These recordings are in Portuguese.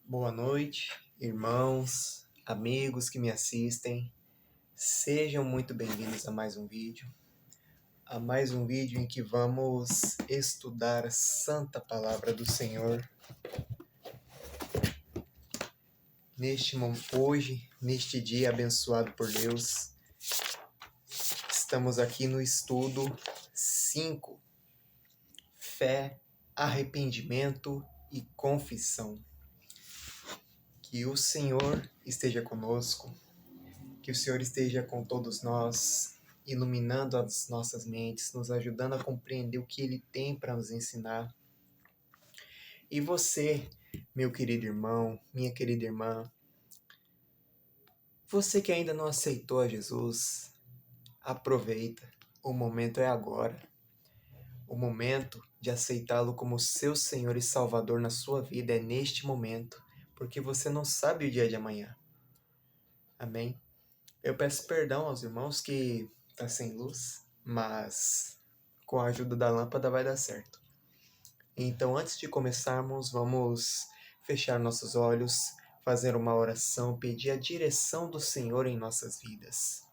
Boa noite, irmãos, amigos que me assistem. Sejam muito bem-vindos a mais um vídeo. Em que vamos estudar a Santa Palavra do Senhor. Hoje, neste dia abençoado por Deus, estamos aqui no estudo 5, Fé, Arrependimento e Confissão. Que o Senhor esteja conosco, que o Senhor esteja com todos nós, iluminando as nossas mentes, nos ajudando a compreender o que Ele tem para nos ensinar. E você, meu querido irmão, minha querida irmã, você que ainda não aceitou a Jesus, aproveita, o momento é agora. O momento de aceitá-lo como seu Senhor e Salvador na sua vida é neste momento, porque você não sabe o dia de amanhã. Amém? Eu peço perdão aos irmãos que tá sem luz, mas com a ajuda da lâmpada vai dar certo. Então, antes de começarmos, vamos fechar nossos olhos, fazer uma oração, pedir a direção do Senhor em nossas vidas.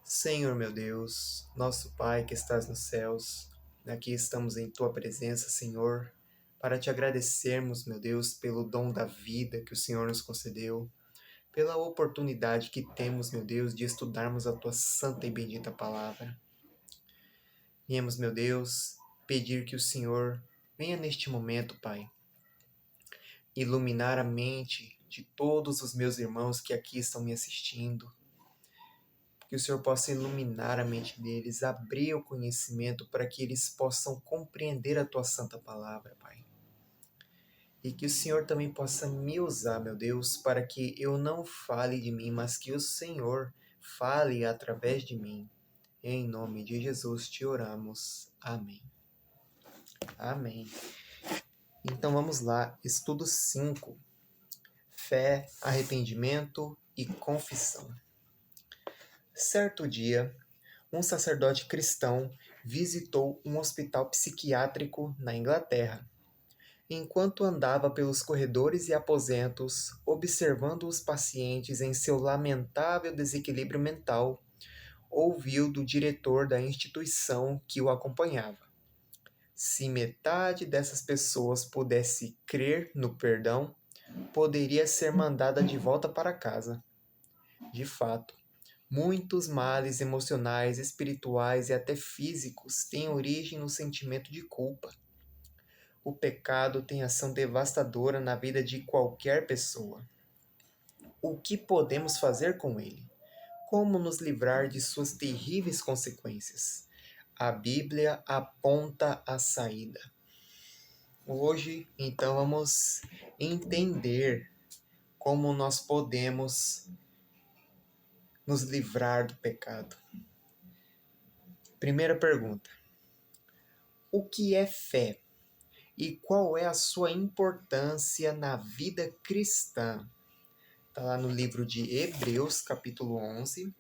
Senhor meu Deus, nosso Pai que estás nos céus, aqui estamos em Tua presença, Senhor, para Te agradecermos, meu Deus, pelo dom da vida que o Senhor nos concedeu, pela oportunidade que temos, meu Deus, de estudarmos a Tua santa e bendita palavra. Viemos, meu Deus, pedir que o Senhor venha neste momento, Pai, iluminar a mente de todos os meus irmãos que aqui estão me assistindo, que o Senhor possa iluminar a mente deles, abrir o conhecimento para que eles possam compreender a Tua santa palavra, Pai. E que o Senhor também possa me usar, meu Deus, para que eu não fale de mim, mas que o Senhor fale através de mim. Em nome de Jesus te oramos. Amém. Amém. Então vamos lá, estudo 5. Fé, arrependimento e confissão. Certo dia, um sacerdote cristão visitou um hospital psiquiátrico na Inglaterra. Enquanto andava pelos corredores e aposentos, observando os pacientes em seu lamentável desequilíbrio mental, ouviu do diretor da instituição que o acompanhava: se metade dessas pessoas pudesse crer no perdão, poderia ser mandada de volta para casa. De fato, muitos males emocionais, espirituais e até físicos têm origem no sentimento de culpa. O pecado tem ação devastadora na vida de qualquer pessoa. O que podemos fazer com ele? Como nos livrar de suas terríveis consequências? A Bíblia aponta a saída. Hoje, então, vamos entender como nós podemos nos livrar do pecado. Primeira pergunta: o que é fé? E qual é a sua importância na vida cristã? Está lá no livro de Hebreus, capítulo 11.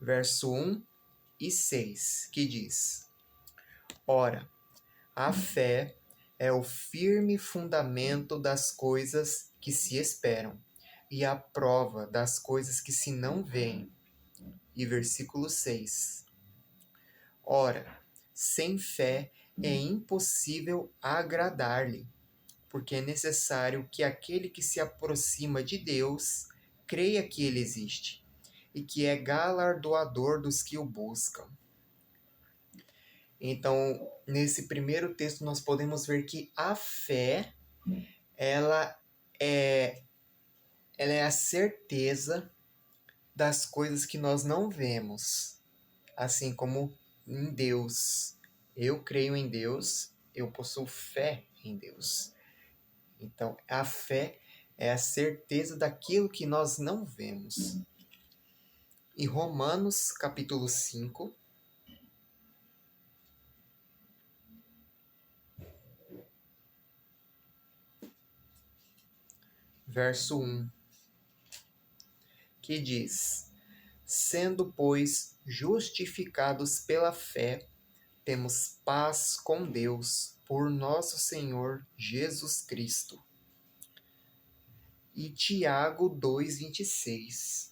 Verso 1 e 6, que diz: ora, a fé é o firme fundamento das coisas que se esperam e a prova das coisas que se não veem. E versículo 6. Ora, sem fé é impossível agradar-lhe, porque é necessário que aquele que se aproxima de Deus creia que ele existe e que é galardoador dos que o buscam. Então, nesse primeiro texto, nós podemos ver que a fé, ela é a certeza das coisas que nós não vemos, assim como em Deus. Eu creio em Deus, eu possuo fé em Deus. Então, a fé é a certeza daquilo que nós não vemos. Em Romanos, capítulo 5, verso 1, que diz: Sendo, pois, justificados pela fé, temos paz com Deus por nosso Senhor Jesus Cristo. E Tiago 2,26.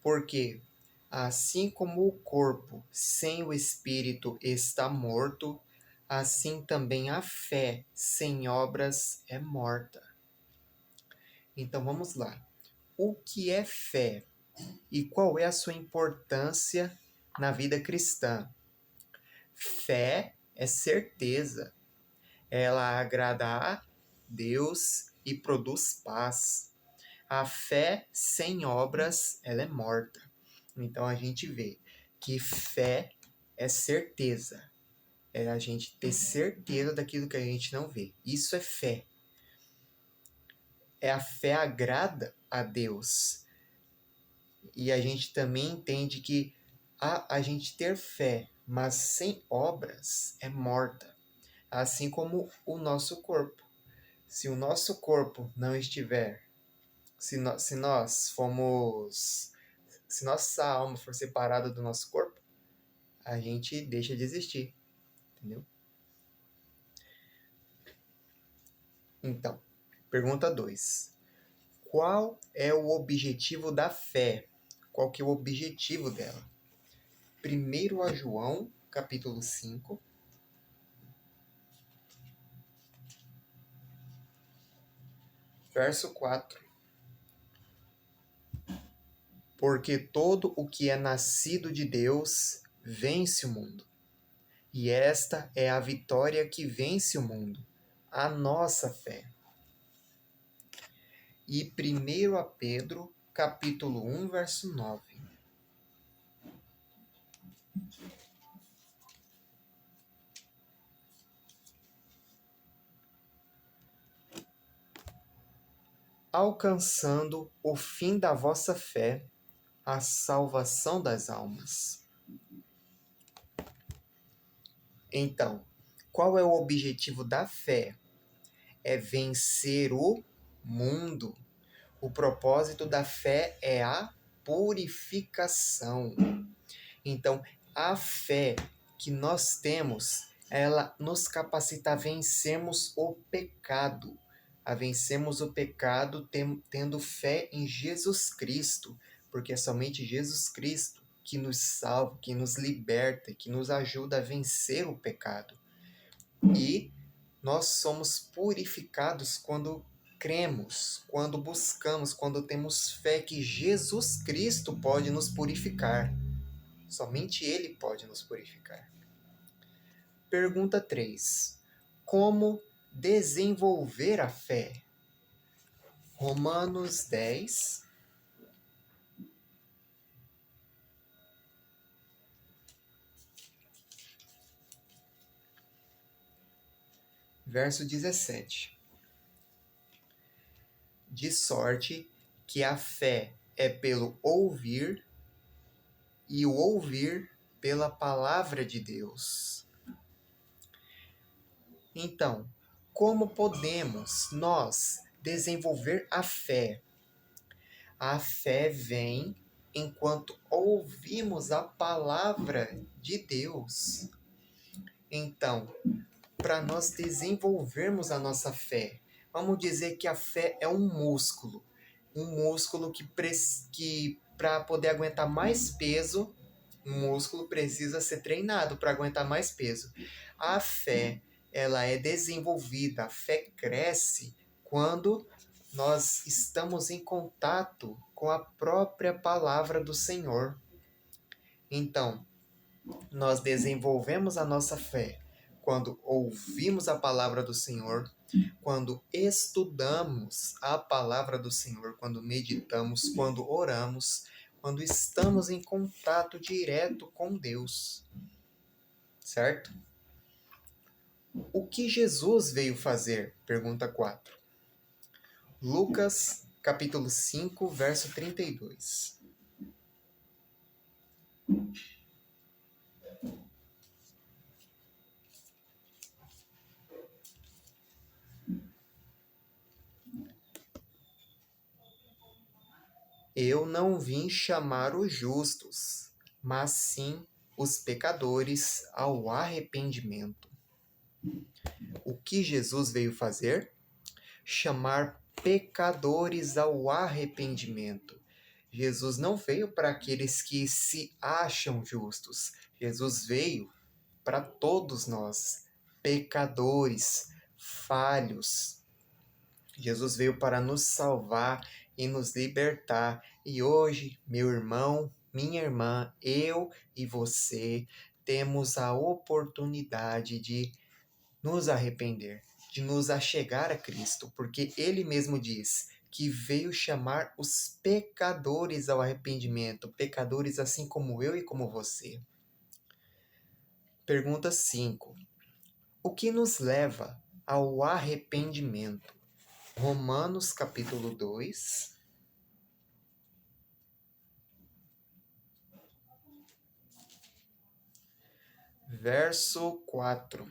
Porque, assim como o corpo sem o espírito está morto, assim também a fé sem obras é morta. Então vamos lá. O que é fé e qual é a sua importância na vida cristã? Fé é certeza. Ela agrada a Deus e produz paz. A fé sem obras, ela é morta. Então a gente vê que fé é certeza. É a gente ter certeza daquilo que a gente não vê. Isso é fé. A fé agrada a Deus. E a gente também entende que a gente ter fé, mas sem obras, é morta. Assim como o nosso corpo. Se o nosso corpo não estiver, se nós fomos, se nossa alma for separada do nosso corpo, a gente deixa de existir, entendeu? Então, pergunta 2. Qual é o objetivo da fé? Qual que é o objetivo dela? 1 a João, capítulo 5, verso 4. Porque todo o que é nascido de Deus vence o mundo. E esta é a vitória que vence o mundo, a nossa fé. E 1 a Pedro, capítulo 1, verso 9. Alcançando o fim da vossa fé, a salvação das almas. Então, qual é o objetivo da fé? É vencer o mundo. O propósito da fé é a purificação. Então, a fé que nós temos, ela nos capacita a vencermos o pecado. A vencermos o pecado tendo fé em Jesus Cristo. Porque é somente Jesus Cristo que nos salva, que nos liberta, que nos ajuda a vencer o pecado. E nós somos purificados quando cremos, quando buscamos, quando temos fé que Jesus Cristo pode nos purificar. Somente Ele pode nos purificar. Pergunta 3. Como desenvolver a fé? Romanos 10, verso 17. De sorte que a fé é pelo ouvir, e o ouvir pela palavra de Deus. Então, como podemos nós desenvolver a fé? A fé vem enquanto ouvimos a palavra de Deus. Então, para nós desenvolvermos a nossa fé, vamos dizer que a fé é um músculo. Um músculo que para poder aguentar mais peso, um músculo precisa ser treinado para aguentar mais peso. A fé, ela é desenvolvida, a fé cresce quando nós estamos em contato com a própria palavra do Senhor. Então, nós desenvolvemos a nossa fé quando ouvimos a palavra do Senhor, quando estudamos a palavra do Senhor, quando meditamos, quando oramos, quando estamos em contato direto com Deus. Certo? O que Jesus veio fazer? Pergunta 4. Lucas, capítulo 5, verso 32. Eu não vim chamar os justos, mas sim os pecadores ao arrependimento. O que Jesus veio fazer? Chamar pecadores ao arrependimento. Jesus não veio para aqueles que se acham justos. Jesus veio para todos nós, pecadores, falhos. Jesus veio para nos salvar e nos libertar. E hoje, meu irmão, minha irmã, eu e você temos a oportunidade de nos arrepender, de nos achegar a Cristo, porque Ele mesmo diz que veio chamar os pecadores ao arrependimento, pecadores assim como eu e como você. Pergunta 5. O que nos leva ao arrependimento? Romanos capítulo 2, verso 4.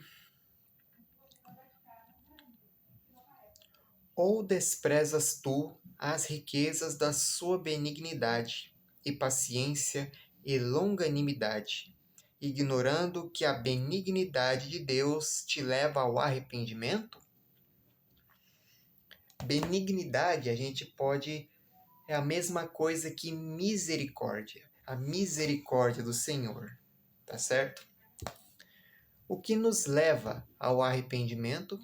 Ou desprezas tu as riquezas da sua benignidade e paciência e longanimidade, ignorando que a benignidade de Deus te leva ao arrependimento? Benignidade é a mesma coisa que misericórdia, a misericórdia do Senhor, tá certo? O que nos leva ao arrependimento?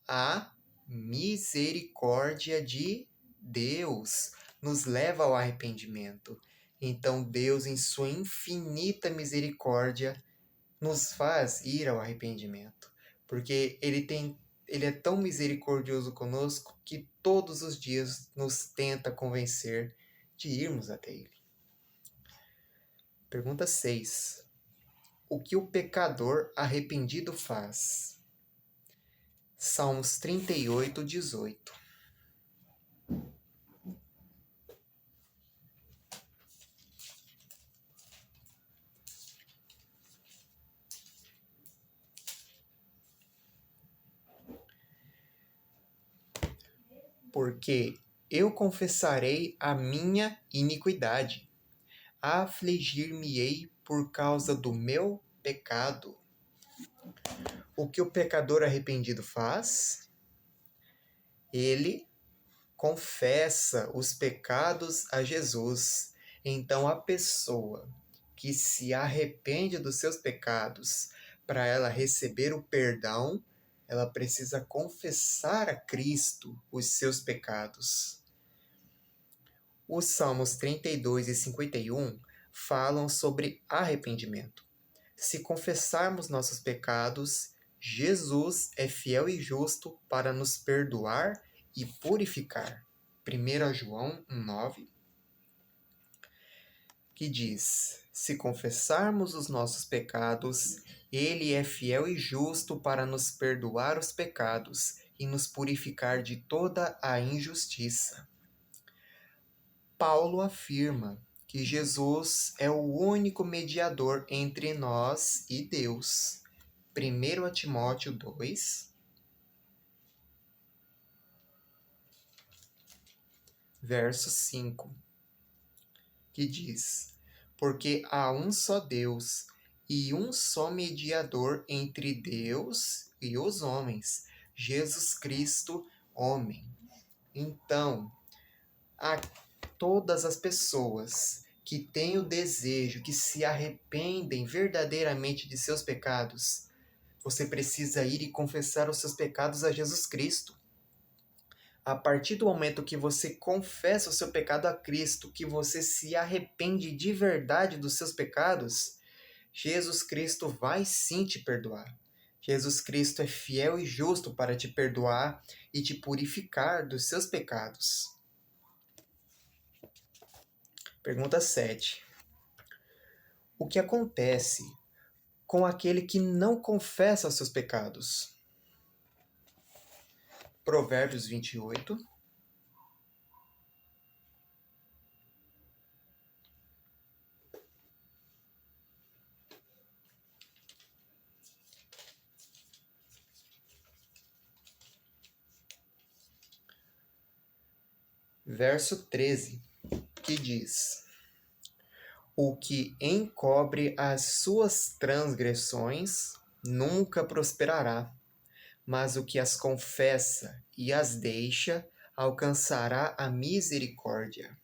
A misericórdia de Deus nos leva ao arrependimento. Então, Deus, em sua infinita misericórdia, nos faz ir ao arrependimento. Porque Ele é tão misericordioso conosco que todos os dias nos tenta convencer de irmos até Ele. Pergunta 6. O que o pecador arrependido faz? Salmos 38, 18. Porque eu confessarei a minha iniquidade, afligir-me-ei por causa do meu pecado. O que o pecador arrependido faz? Ele confessa os pecados a Jesus. Então, a pessoa que se arrepende dos seus pecados, para ela receber o perdão, ela precisa confessar a Cristo os seus pecados. Os Salmos 32 e 51 falam sobre arrependimento. Se confessarmos nossos pecados, Jesus é fiel e justo para nos perdoar e purificar. 1 João 1,9, que diz: se confessarmos os nossos pecados, Ele é fiel e justo para nos perdoar os pecados e nos purificar de toda a injustiça. Paulo afirma que Jesus é o único mediador entre nós e Deus. 1 Timóteo 2, verso 5, que diz: porque há um só Deus e um só mediador entre Deus e os homens, Jesus Cristo, homem. Então, a todas as pessoas que têm o desejo, que se arrependem verdadeiramente de seus pecados, você precisa ir e confessar os seus pecados a Jesus Cristo. A partir do momento que você confessa o seu pecado a Cristo, que você se arrepende de verdade dos seus pecados, Jesus Cristo vai sim te perdoar. Jesus Cristo é fiel e justo para te perdoar e te purificar dos seus pecados. Pergunta 7. O que acontece com aquele que não confessa os seus pecados? Provérbios 28, verso 13. que diz: o que encobre as suas transgressões nunca prosperará, mas o que as confessa e as deixa alcançará a misericórdia.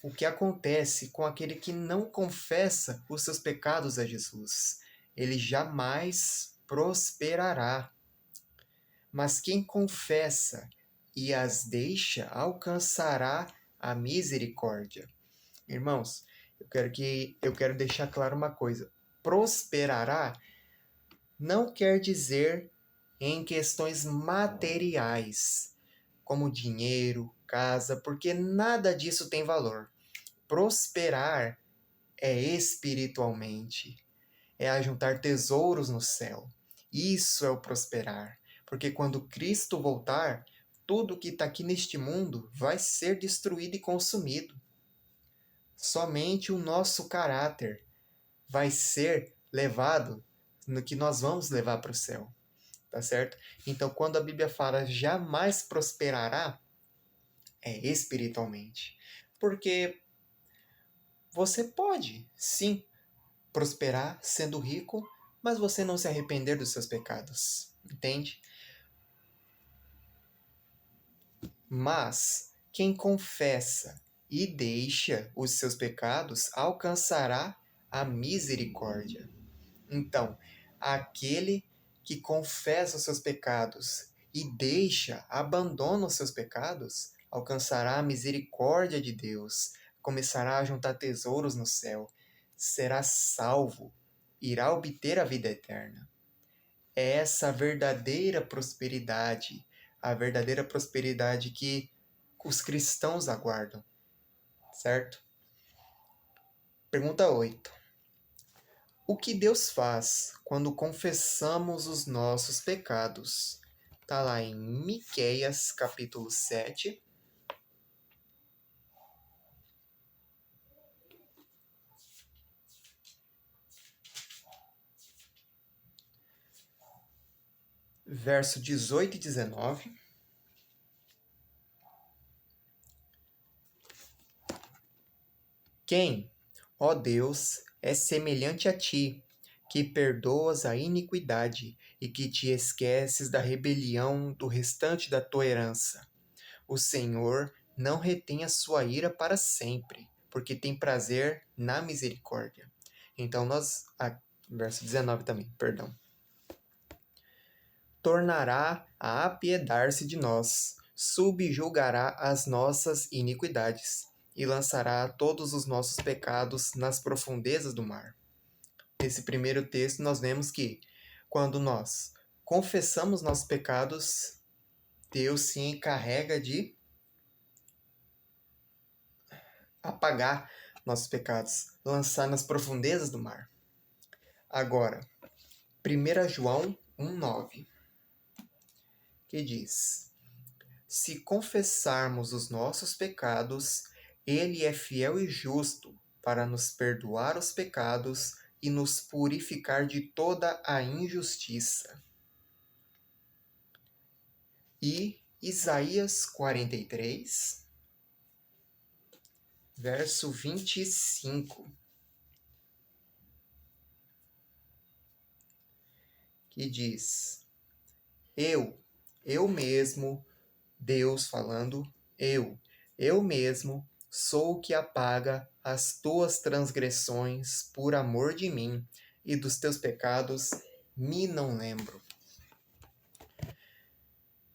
O que acontece com aquele que não confessa os seus pecados a Jesus? Ele jamais prosperará. Mas quem confessa e as deixa alcançará a misericórdia. Irmãos, eu quero deixar claro uma coisa. Prosperará não quer dizer em questões materiais, como dinheiro, casa, porque nada disso tem valor. Prosperar é espiritualmente, é ajuntar tesouros no céu. Isso é o prosperar, porque quando Cristo voltar, tudo que está aqui neste mundo vai ser destruído e consumido. Somente o nosso caráter vai ser levado no que nós vamos levar para o céu, tá certo? Então, quando a Bíblia fala jamais prosperará, é espiritualmente. Porque você pode, sim, prosperar sendo rico, mas você não se arrepender dos seus pecados, entende? Mas quem confessa e deixa os seus pecados alcançará a misericórdia. Então, aquele que confessa os seus pecados e deixa, abandona os seus pecados, alcançará a misericórdia de Deus, começará a juntar tesouros no céu, será salvo, irá obter a vida eterna. É essa a verdadeira prosperidade que os cristãos aguardam, certo? Pergunta 8. O que Deus faz quando confessamos os nossos pecados? Está lá em Miqueias, capítulo 7. Verso 18 e 19. Quem, ó Deus, é semelhante a ti, que perdoas a iniquidade e que te esqueces da rebelião do restante da tua herança? O Senhor não retém a sua ira para sempre, porque tem prazer na misericórdia. Então verso 19 também, perdão. Tornará a apiedar-se de nós, subjugará as nossas iniquidades e lançará todos os nossos pecados nas profundezas do mar. Nesse primeiro texto, nós vemos que, quando nós confessamos nossos pecados, Deus se encarrega de apagar nossos pecados, lançar nas profundezas do mar. Agora, 1 João 1,9, que diz: se confessarmos os nossos pecados, Ele é fiel e justo para nos perdoar os pecados e nos purificar de toda a injustiça. E Isaías 43, verso 25, que diz: eu mesmo, Deus falando, eu mesmo sou o que apaga as tuas transgressões por amor de mim, e dos teus pecados me não lembro.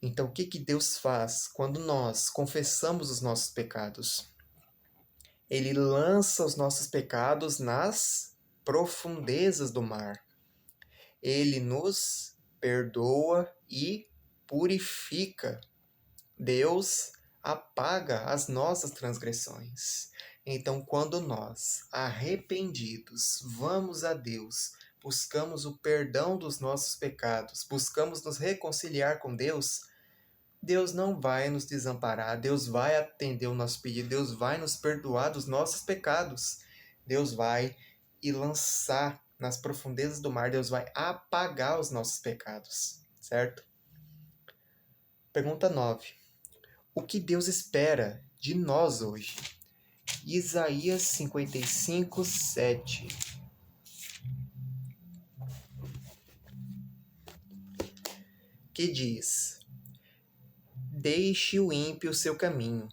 Então, o que Deus faz quando nós confessamos os nossos pecados? Ele lança os nossos pecados nas profundezas do mar. Ele nos perdoa e purifica. Deus apaga as nossas transgressões. Então, quando nós, arrependidos, vamos a Deus, buscamos o perdão dos nossos pecados, buscamos nos reconciliar com Deus, Deus não vai nos desamparar, Deus vai atender o nosso pedido, Deus vai nos perdoar dos nossos pecados. Deus vai e lançar nas profundezas do mar, Deus vai apagar os nossos pecados, certo? Pergunta 9. O que Deus espera de nós hoje. Isaías 55, 7. Que diz: Deixe o ímpio o seu caminho,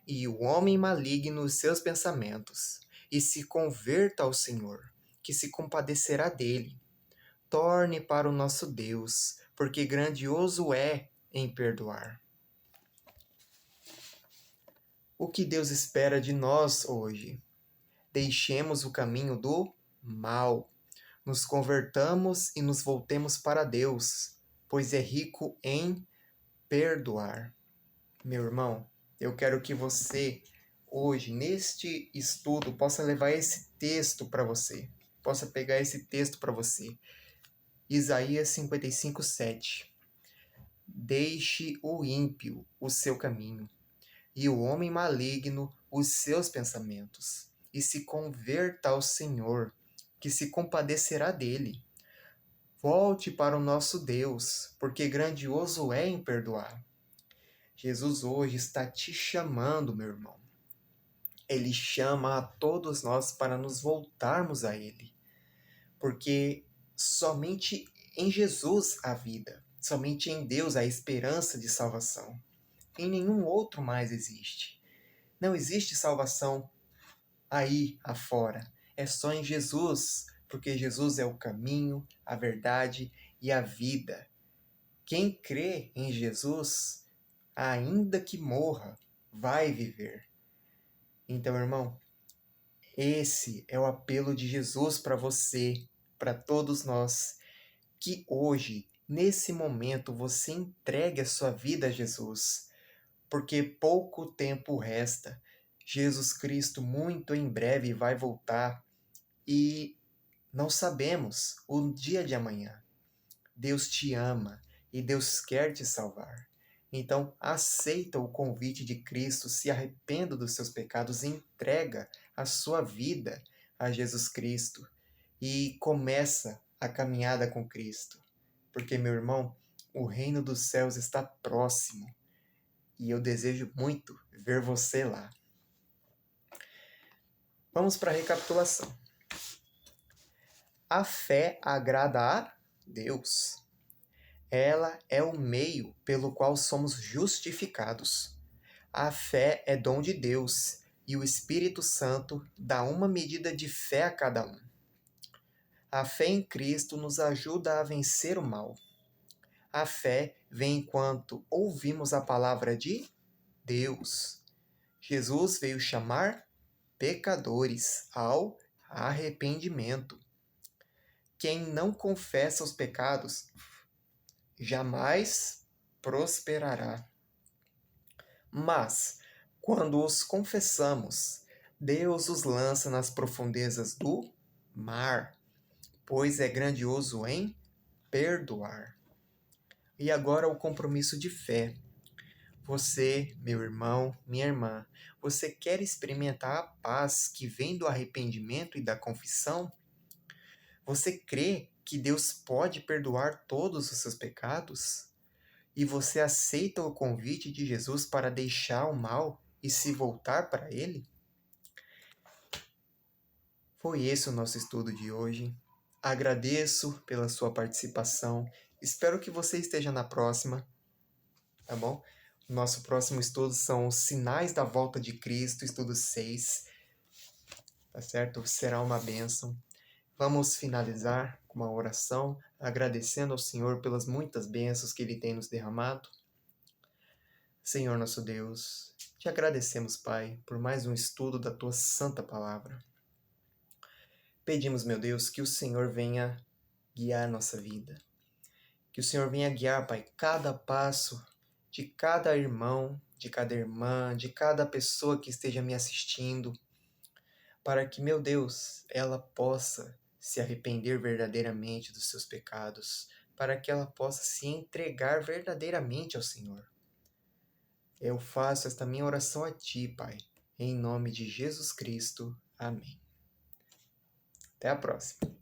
e o homem maligno os seus pensamentos, e se converta ao Senhor, que se compadecerá dele. Torne para o nosso Deus, porque grandioso é em perdoar. O que Deus espera de nós hoje? Deixemos o caminho do mal, nos convertamos e nos voltemos para Deus, pois é rico em perdoar. Meu irmão, eu quero que você, hoje, neste estudo, possa levar esse texto para você. Possa pegar esse texto para você. Isaías 55, 7. Deixe o ímpio o seu caminho, e o homem maligno os seus pensamentos, e se converta ao Senhor, que se compadecerá dele. Volte para o nosso Deus, porque grandioso é em perdoar. Jesus hoje está te chamando, meu irmão. Ele chama a todos nós para nos voltarmos a Ele, porque somente em Jesus há vida, somente em Deus há esperança de salvação. Em nenhum outro mais existe. Não existe salvação aí afora. É só em Jesus, porque Jesus é o caminho, a verdade e a vida. Quem crê em Jesus, ainda que morra, vai viver. Então, irmão, esse é o apelo de Jesus para você, para todos nós, que hoje, nesse momento, você entregue a sua vida a Jesus, porque pouco tempo resta. Jesus Cristo muito em breve vai voltar e não sabemos o dia de amanhã. Deus te ama e Deus quer te salvar. Então, aceita o convite de Cristo, se arrependa dos seus pecados, entrega a sua vida a Jesus Cristo e começa a caminhada com Cristo. Porque, meu irmão, o reino dos céus está próximo e eu desejo muito ver você lá. Vamos para a recapitulação. A fé agrada a Deus. Ela é o meio pelo qual somos justificados. A fé é dom de Deus e o Espírito Santo dá uma medida de fé a cada um. A fé em Cristo nos ajuda a vencer o mal. A fé vem enquanto ouvimos a palavra de Deus. Jesus veio chamar pecadores ao arrependimento. Quem não confessa os pecados jamais prosperará. Mas, quando os confessamos, Deus os lança nas profundezas do mar, pois é grandioso em perdoar. E agora o compromisso de fé. Você, meu irmão, minha irmã, você quer experimentar a paz que vem do arrependimento e da confissão? Você crê que Deus pode perdoar todos os seus pecados? E você aceita o convite de Jesus para deixar o mal e se voltar para Ele? Foi esse o nosso estudo de hoje. Agradeço pela sua participação. Espero que você esteja na próxima, tá bom? Nosso próximo estudo são os sinais da volta de Cristo, estudo 6, tá certo? Será uma bênção. Vamos finalizar com uma oração, agradecendo ao Senhor pelas muitas bênçãos que Ele tem nos derramado. Senhor nosso Deus, te agradecemos, Pai, por mais um estudo da Tua Santa Palavra. Pedimos, meu Deus, que o Senhor venha guiar nossa vida. Que o Senhor venha guiar, Pai, cada passo de cada irmão, de cada irmã, de cada pessoa que esteja me assistindo, para que, meu Deus, ela possa se arrepender verdadeiramente dos seus pecados, para que ela possa se entregar verdadeiramente ao Senhor. Eu faço esta minha oração a Ti, Pai, em nome de Jesus Cristo. Amém. Até a próxima.